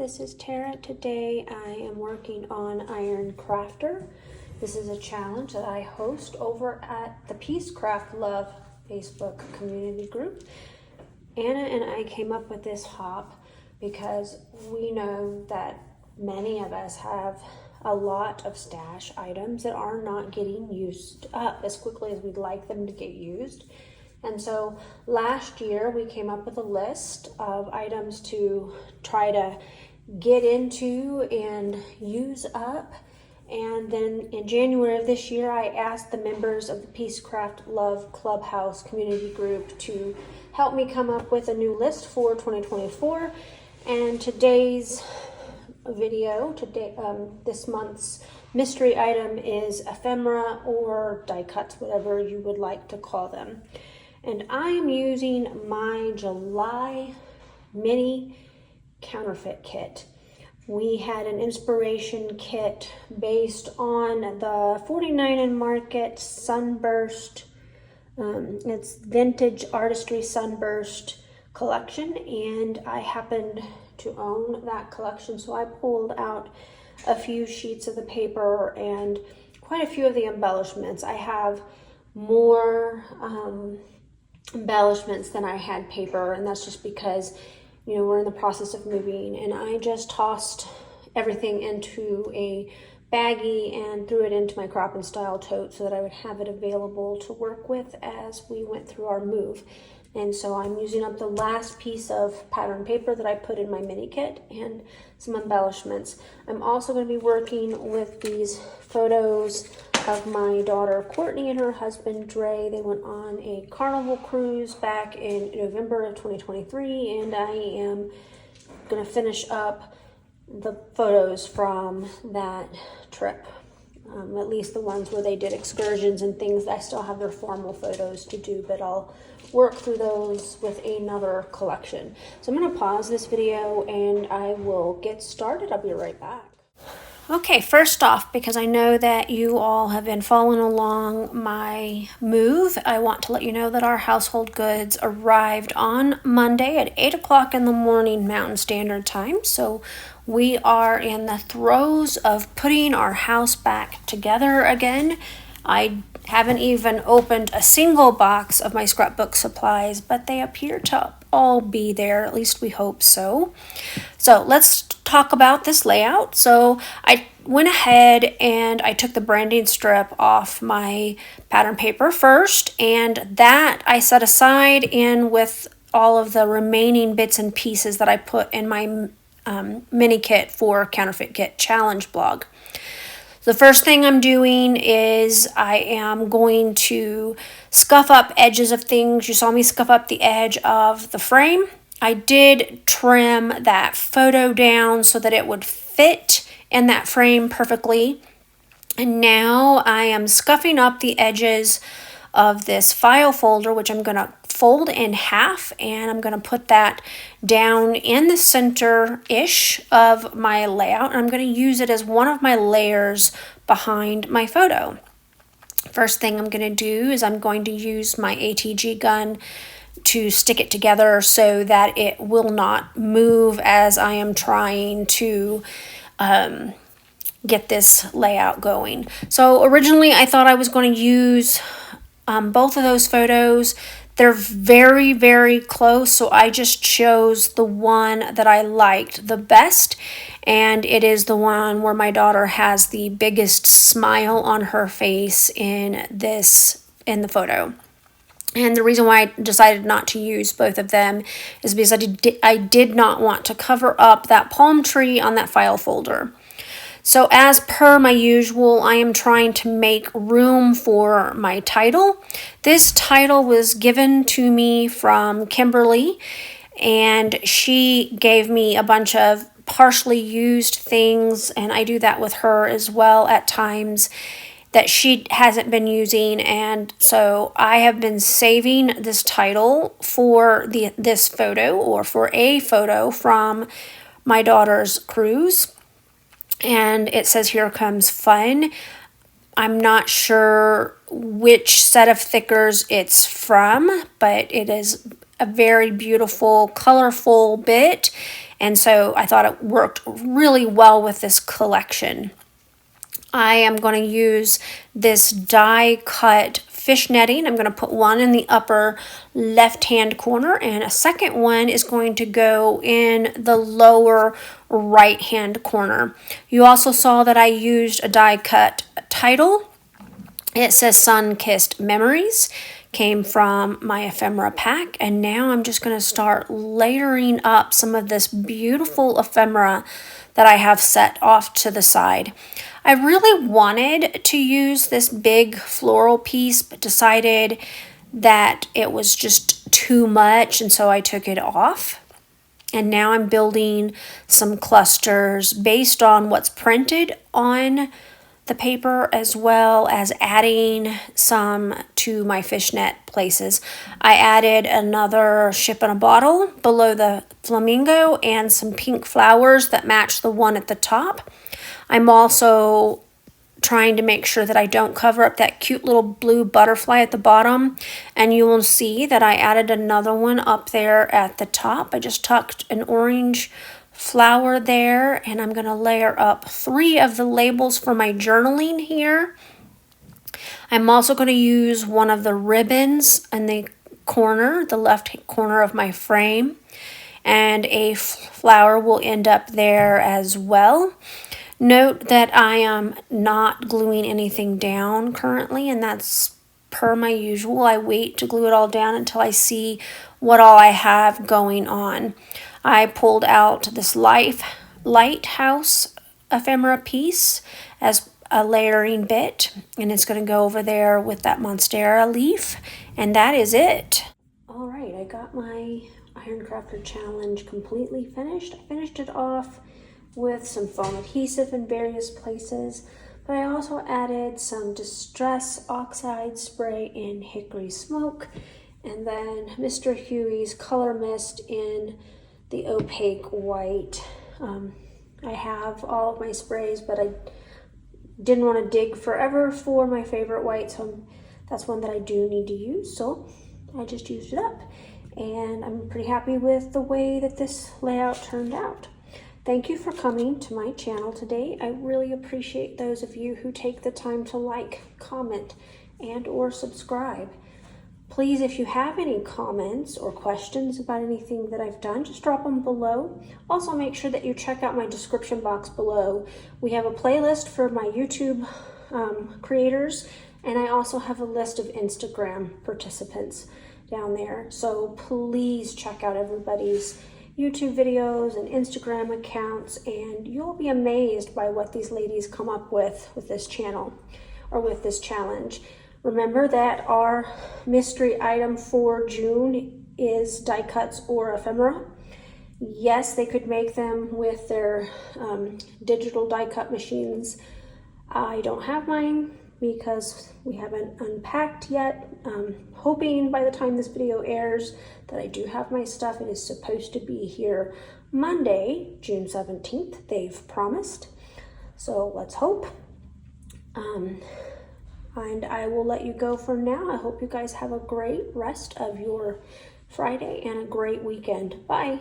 this is Tara. Today I am working on Iron Crafter. This is a challenge that I host over at the Peace Craft Love Facebook community group. Anna and I came up with this hop because we know that many of us have a lot of stash items that are not getting used up as quickly as we'd like them to get used. And so last year we came up with a list of items to try to get into and use up. And then in January of this year, I asked the members of the Peacecraft Love Clubhouse community group to help me come up with a new list for 2024. And today's video, this month's mystery item is ephemera or die cuts, whatever you would like to call them. And I am using my July mini counterfeit kit. We had an inspiration kit based on the 49 Market Sunburst. It's vintage artistry sunburst collection, and I happened to own that collection, so I pulled out a few sheets of the paper and quite a few of the embellishments. I have more embellishments than I had paper, and that's just because, you know, we're in the process of moving, and I just tossed everything into a baggie and threw it into my crop and style tote so that I would have it available to work with as we went through our move. And so I'm using up the last piece of pattern paper that I put in my mini kit and some embellishments. I'm also going to be working with these photos of my daughter Courtney and her husband Dre. They went on a carnival cruise back in November of 2023, and I am going to finish up the photos from that trip. At least the ones where they did excursions and things. I still have their formal photos to do, but I'll work through those with another collection. So I'm going to pause this video and I will get started. I'll be right back. Okay, first off, because I know that you all have been following along my move, I want to let you know that our household goods arrived on Monday at 8 o'clock in the morning Mountain Standard Time. So we are in the throes of putting our house back together again. I haven't even opened a single box of my scrapbook supplies, but they appear to all be there. At least we hope so. So let's talk about this layout. So I went ahead and I took the branding strip off my pattern paper first, and that I set aside in with all of the remaining bits and pieces that I put in my mini kit for Counterfeit Kit Challenge blog. The first thing I'm doing is I am going to scuff up edges of things. You saw me scuff up the edge of the frame. I did trim that photo down so that it would fit in that frame perfectly. And now I am scuffing up the edges of this file folder, which I'm going to fold in half, and I'm going to put that down in the center-ish of my layout. And I'm going to use it as one of my layers behind my photo. First thing I'm going to do is I'm going to use my ATG gun to stick it together so that it will not move as I am trying to get this layout going. So originally I thought I was going to use both of those photos. They're very, very close, so I just chose the one that I liked the best, and it is the one where my daughter has the biggest smile on her face in the photo. And the reason why I decided not to use both of them is because I did not want to cover up that palm tree on that file folder. So as per my usual, I am trying to make room for my title. This title was given to me from Kimberly, and she gave me a bunch of partially used things, and I do that with her as well at times that she hasn't been using. And so I have been saving this title for this photo, or for a photo from my daughter's cruise. And it says, "Here comes fun." I'm not sure which set of thickers it's from, but it is a very beautiful, colorful bit. And so I thought it worked really well with this collection. I am going to use this die cut fish netting. I'm going to put one in the upper left hand corner, and a second one is going to go in the lower right hand corner. You also saw that I used a die cut title. It says Sun-Kissed Memories. Came from my ephemera pack, and now I'm just going to start layering up some of this beautiful ephemera that I have set off to the side. I really wanted to use this big floral piece, but decided that it was just too much, and so I took it off. And now I'm building some clusters based on what's printed on the paper, as well as adding some to my fishnet places. I added another ship in a bottle below the flamingo and some pink flowers that match the one at the top. I'm also trying to make sure that I don't cover up that cute little blue butterfly at the bottom, and you will see that I added another one up there at the top. I just tucked an orange flower there, and I'm going to layer up 3 of the labels for my journaling here. I'm also going to use one of the ribbons in the corner, the left corner of my frame, and a flower will end up there as well. Note that I am not gluing anything down currently, and that's per my usual. I wait to glue it all down until I see what all I have going on. I pulled out this lighthouse ephemera piece as a layering bit, and it's going to go over there with that monstera leaf, and that is it. All right, I got my Iron Crafter challenge completely finished. I finished it off with some foam adhesive in various places, but I also added some Distress Oxide spray in Hickory Smoke, and then Mr. Huey's Color Mist in the opaque white. I have all of my sprays, but I didn't want to dig forever for my favorite white, so that's one that I do need to use, so I just used it up, and I'm pretty happy with the way that this layout turned out. Thank you for coming to my channel today. I really appreciate those of you who take the time to like, comment, and or subscribe. Please, if you have any comments or questions about anything that I've done, just drop them below. Also, make sure that you check out my description box below. We have a playlist for my YouTube creators, and I also have a list of Instagram participants down there. So please check out everybody's YouTube videos and Instagram accounts, and you'll be amazed by what these ladies come up with this channel or with this challenge. Remember that our mystery item for June is die cuts or ephemera. Yes, they could make them with their digital die cut machines. I don't have mine because we haven't unpacked yet. Hoping by the time this video airs that I do have my stuff. It is supposed to be here Monday, June 17th. They've promised. So let's hope. And I will let you go for now. I hope you guys have a great rest of your Friday and a great weekend. Bye.